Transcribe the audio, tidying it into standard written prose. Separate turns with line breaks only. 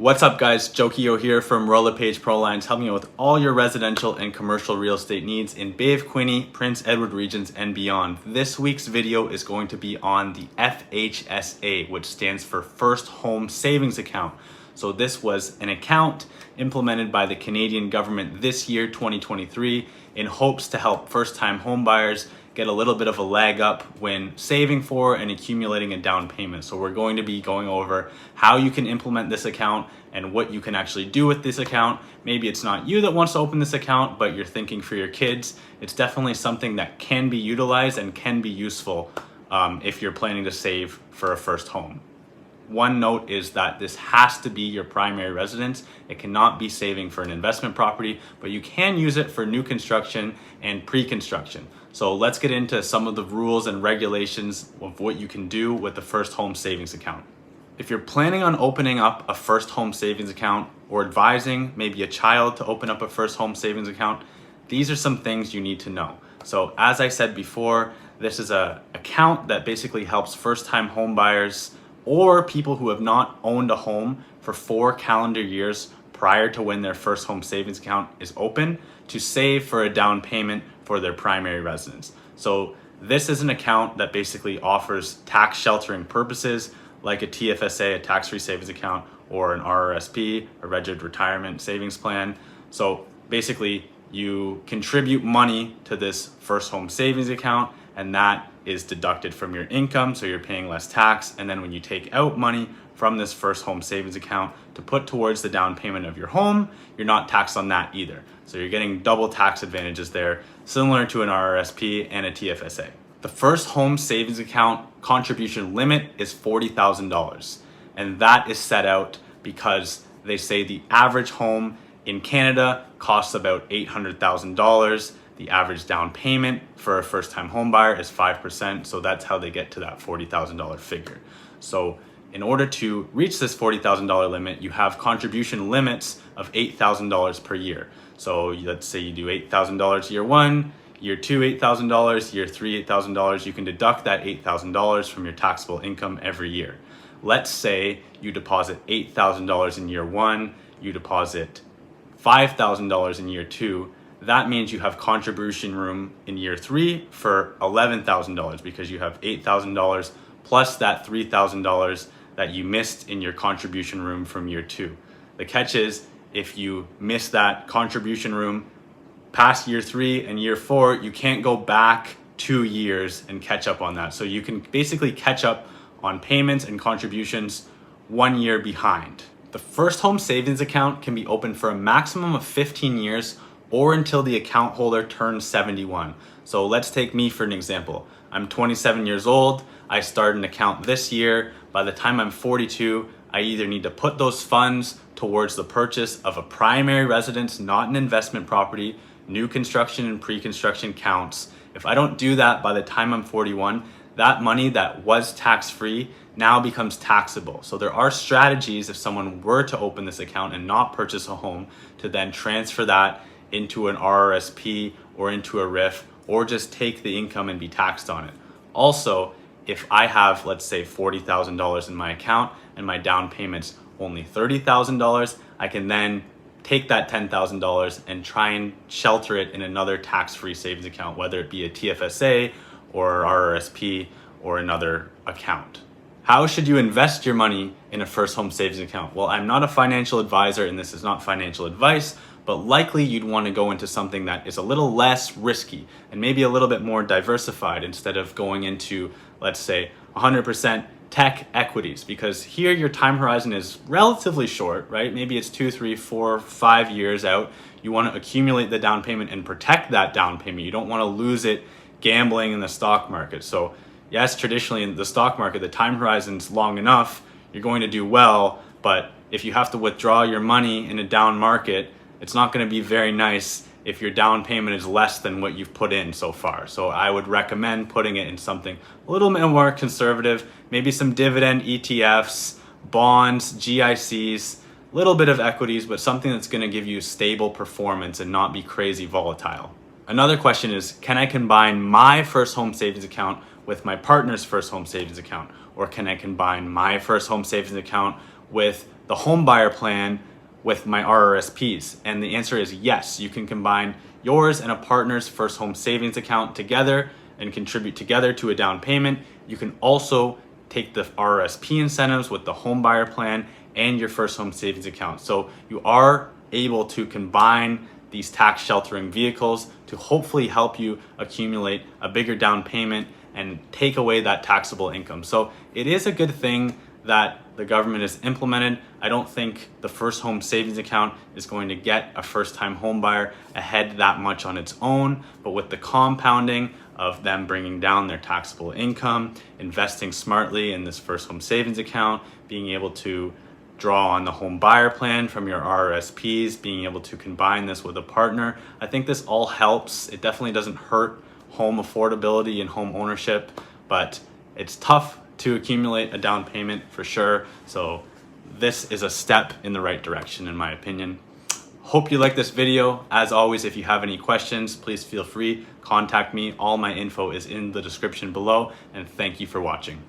What's up guys, Joe Kehoe here from LePage ProAlliance, helping you with all your residential and commercial real estate needs in Bay of Quinte, Prince Edward regions and beyond. This week's video is going to be on the FHSA, which stands for First Home Savings Account. So this was an account implemented by the Canadian government this year, 2023, in hopes to help first-time home buyers get a little bit of a leg up when saving for and accumulating a down payment. So we're going to be going over how you can implement this account and what you can actually do with this account. Maybe it's not you that wants to open this account, but you're thinking for your kids. It's definitely something that can be utilized and can be useful if you're planning to save for a first home. One note is that this has to be your primary residence. It cannot be saving for an investment property, but you can use it for new construction and pre-construction. So let's get into some of the rules and regulations of what you can do with the First Home Savings Account. If you're planning on opening up a First Home Savings Account or advising maybe a child to open up a First Home Savings Account, these are some things you need to know. So as I said before, this is an account that basically helps first-time home buyers or people who have not owned a home for 4 calendar years prior to when their First Home Savings Account is open to save for a down payment for their primary residence. So this is an account that basically offers tax sheltering purposes like a TFSA, a tax-free savings account, or an RRSP, a registered retirement savings plan. So basically you contribute money to this First Home Savings Account and that is deducted from your income, so you're paying less tax. And then when you take out money from this First Home Savings Account to put towards the down payment of your home, you're not taxed on that either. So you're getting double tax advantages there, similar to an RRSP and a TFSA. The First Home Savings Account contribution limit is $40,000. And that is set out because they say the average home in Canada costs about $800,000. The average down payment for a first-time home buyer is 5%, so that's how they get to that $40,000 figure. So in order to reach this $40,000 limit, you have contribution limits of $8,000 per year. So let's say you do $8,000 year 1, year 2 $8,000, year 3 $8,000. You can deduct that $8,000 from your taxable income every year. Let's say you deposit $8,000 in year 1, you deposit $5,000 in year 2. That means you have contribution room in year 3 for $11,000 because you have $8,000 plus that $3,000 that you missed in your contribution room from year 2. The catch is if you miss that contribution room past year 3 and year 4, you can't go back 2 years and catch up on that. So you can basically catch up on payments and contributions 1 year behind. The First Home Savings Account can be opened for a maximum of 15 years or until the account holder turns 71. So let's take me for an example. I'm 27 years old. I started an account this year. By the time I'm 42, I either need to put those funds towards the purchase of a primary residence, not an investment property. New construction and pre-construction counts. If I don't do that by the time I'm 41, that money that was tax-free now becomes taxable. So there are strategies if someone were to open this account and not purchase a home to then transfer that into an RRSP or into a RIF, or just take the income and be taxed on it. Also, if I have, let's say, $40,000 in my account and my down payment's only $30,000, I can then take that $10,000 and try and shelter it in another tax-free savings account, whether it be a TFSA or RRSP or another account. How should you invest your money in a First Home Savings Account? Well, I'm not a financial advisor and this is not financial advice, but likely you'd want to go into something that is a little less risky and maybe a little bit more diversified instead of going into, let's say, 100% tech equities, because here your time horizon is relatively short, right? Maybe it's 2, 3, 4, 5 years out. You want to accumulate the down payment and protect that down payment. You don't want to lose it gambling in the stock market. So yes, traditionally in the stock market, the time horizon's long enough, you're going to do well, but if you have to withdraw your money in a down market, it's not going to be very nice if your down payment is less than what you've put in so far. So I would recommend putting it in something a little bit more conservative, maybe some dividend ETFs, bonds, GICs, a little bit of equities, but something that's going to give you stable performance and not be crazy volatile. Another question is, can I combine my First Home Savings Account with my partner's First Home Savings Account? Or can I combine my First Home Savings Account with the home buyer plan with my RRSPs? And the answer is yes. You can combine yours and a partner's first home savings account together and contribute together to a down payment. You can also take the RRSP incentives with the home buyer plan and your first home savings account. So you are able to combine these tax sheltering vehicles to hopefully help you accumulate a bigger down payment and take away that taxable income. So it is a good thing that the government has implemented. I don't think the first home savings account is going to get a first-time home buyer ahead that much on its own, but with the compounding of them bringing down their taxable income, investing smartly in this first home savings account, being able to draw on the home buyer plan from your RRSPs, being able to combine this with a partner, I think this all helps. It definitely doesn't hurt home affordability and home ownership, but it's tough to accumulate a down payment for sure. So this is a step in the right direction in my opinion. Hope you like this video. As always, if you have any questions, please feel free, contact me. All my info is in the description below, and thank you for watching.